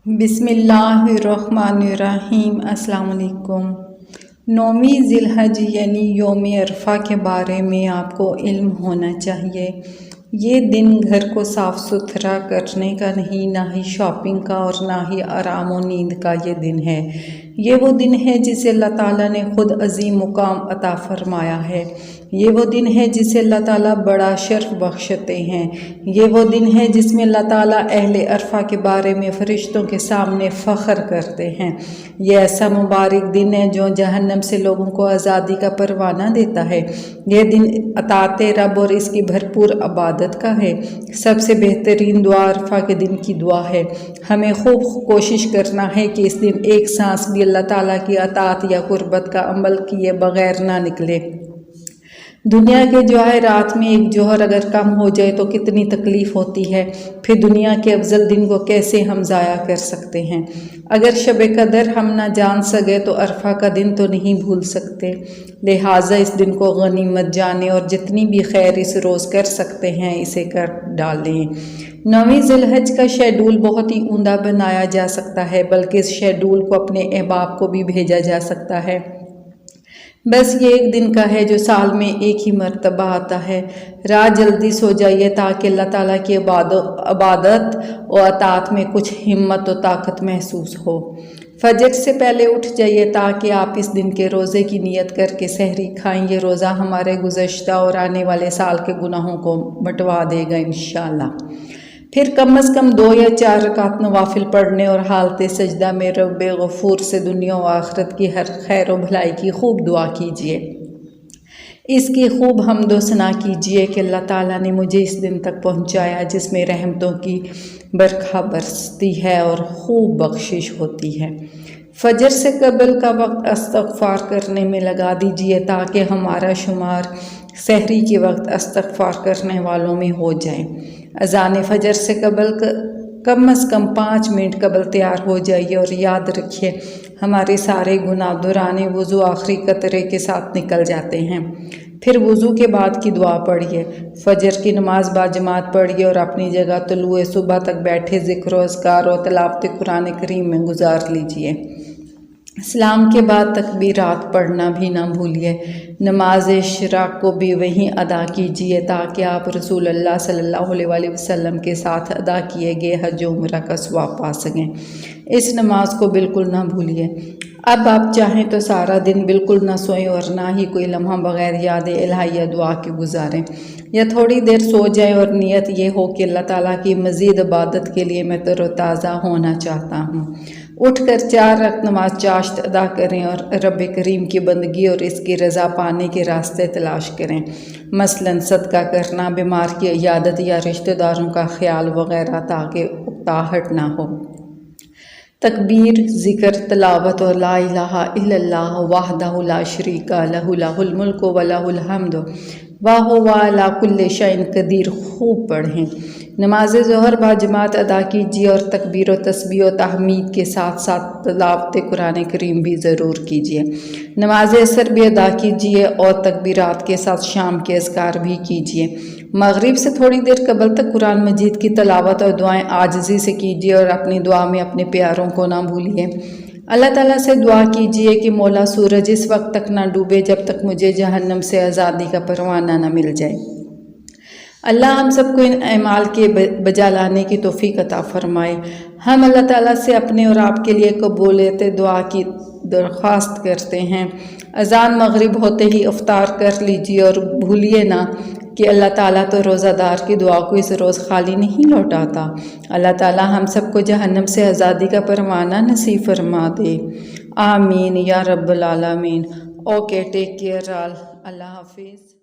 बिस्मिल्लाहिर्रहमानिर्रहीम। अस्सलाम वालेकुम। 9वीं ज़िलहज यानी योम अरफा के बारे में आपको इल्म होना चाहिए। ये दिन घर को साफ़ सुथरा करने का नहीं, ना ही शॉपिंग का और ना ही आराम और नींद का ये दिन है। ये वो दिन है जिसे अल्लाह ताला ने ख़ुद अज़ीम मुकाम अता फ़रमाया है। ये वो दिन है जिसे अल्लाह ताला बड़ा शर्फ बख्शते हैं। ये वो दिन है जिसमें अल्लाह ताला अहले अरफा के बारे में फ़रिश्तों के सामने फ़ख्र करते हैं। ये ऐसा मुबारक दिन है जो जहन्नम से लोगों को आज़ादी का परवाना देता है। यह दिन अताते रब और इसकी भरपूर इबादत का है। सबसे बेहतरीन दुआ अरफा के दिन की दुआ है। हमें खूब कोशिश करना है कि इस दिन एक सांस भी अल्लाह ताला की अतात या कुर्बत का अमल किए बग़ैर ना निकले। दुनिया के जवाहरात में एक जौहर अगर कम हो जाए तो कितनी तकलीफ़ होती है, फिर दुनिया के अफजल दिन को कैसे हम ज़ाया कर सकते हैं। अगर शब कदर हम ना जान सके तो अरफा का दिन तो नहीं भूल सकते। लिहाजा इस दिन को गनीमत जाने और जितनी भी खैर इस रोज़ कर सकते हैं इसे कर डालें। 9वीं ज़िलहज का शेड्यूल बहुत ही उम्दा बनाया जा सकता है, बल्कि इस शेड्यूल को अपने अहबाब को भी भेजा जा सकता है। बस ये एक दिन का है जो साल में एक ही मर्तबा आता है। रात जल्दी सो जाइए ताकि अल्लाह ताला की इबादत और अतात में कुछ हिम्मत और ताकत महसूस हो। फजर से पहले उठ जाइए ताकि आप इस दिन के रोज़े की नियत करके सहरी खाएं। ये रोज़ा हमारे गुज़श्ता और आने वाले साल के गुनाहों को मिटवा देगा इंशाअल्लाह। फिर कम अज़ कम 2 या 4 रकात नवाफिल पढ़ने और हालते सजदा में रब्बे गफ़ूर से दुनिया और आखिरत की हर खैर व भलाई की खूब दुआ कीजिए। इसकी खूब हम्दो सना कीजिए कि अल्लाह ताला ने मुझे इस दिन तक पहुँचाया जिसमें रहमतों की बरखा बरसती है और खूब बख्शिश होती है। फजर से कबल का वक्त इस्तग़फ़ार करने में लगा दीजिए ताकि हमारा शुमार सहरी के वक्त इस्तग़फ़ार करने वालों में हो जाए। अज़ान फजर से कबल कम अज़ कम 5 मिनट कबल तैयार हो जाइए और याद रखिए हमारे सारे गुनाह दौराने वज़ू आखिरी कतरे के साथ निकल जाते हैं। फिर वज़ू के बाद की दुआ पढ़िए, फजर की नमाज बाजमात पढ़िए और अपनी जगह तुलुए सुबह तक बैठे ज़िक्र और अज़कार और तिलावत कुरान करीम में गुजार लीजिए। इस्लाम के बाद तकबीरात पढ़ना भी ना भूलिए। नमाज इशराक को भी वहीं अदा कीजिए ताकि आप रसूल अल्लाह सल्लल्लाहु अलैहि वसल्लम के साथ अदा किए गए हज उम्रा का सवाब पा सकें। इस नमाज को बिल्कुल ना भूलिए। अब आप चाहें तो सारा दिन बिल्कुल ना सोएं और ना ही कोई लम्हा बग़ैर याद इलाही या दुआ के गुजारें, या थोड़ी देर सो जाएं और नियत ये हो कि अल्लाह ताला की मज़ीद इबादत के लिए मैं तरोताज़ा होना चाहता हूँ। उठकर 4 रकात नमाज चाश्त अदा करें और रब करीम की बंदगी और इसकी रज़ा पाने के रास्ते तलाश करें, मसलन सदका करना, बीमार की इयादत या रिश्तेदारों का ख्याल वगैरह, ताकि उकताहट ना हो। तकबीर, ज़िक्र, तिलावत और ला इलाहा इल्लल्लाह वहदहु ला शरीका लहु लहुल मुल्कु व लहुल हम्दु व हुवा अला कुल्लि शैइन क़दीर खूब पढ़ें। नमाज ज़ोहर बाजमात अदा कीजिए और तकबीर व तस्बीह व तहमीद के साथ साथ तिलावत कुरान करीम भी ज़रूर कीजिए। नमाज असर भी अदा कीजिए और तकबीरात के साथ शाम के अज़कार भी कीजिए। मगरिब से थोड़ी देर कबल तक कुरान मजीद की तिलावत और दुआएं आजिज़ी से कीजिए और अपनी दुआ में अपने प्यारों को ना भूलिए। अल्लाह ताला से दुआ कीजिए कि मौला सूरज इस वक्त तक ना डूबे जब तक मुझे जहन्नम से आज़ादी का परवाना ना मिल जाए। अल्लाह हम सबको इन अमाल के बजा लाने की तौफीक अता फ़रमाए। हम अल्लाह ताला से अपने और आपके लिए कबूलियत दुआ की दरख्वास्त करते हैं। अज़ान मगरिब होते ही इफ्तार कर लीजिए और भूलिए ना कि अल्लाह ताला तो रोज़ादार की दुआ को इस रोज़ खाली नहीं लौटाता। अल्लाह ताला हम सबको जहन्नम से आज़ादी का परवाना नसीब फरमा दे। आमीन या रब्बल आलमीन। Okay, take care all. Allah हाफिज़।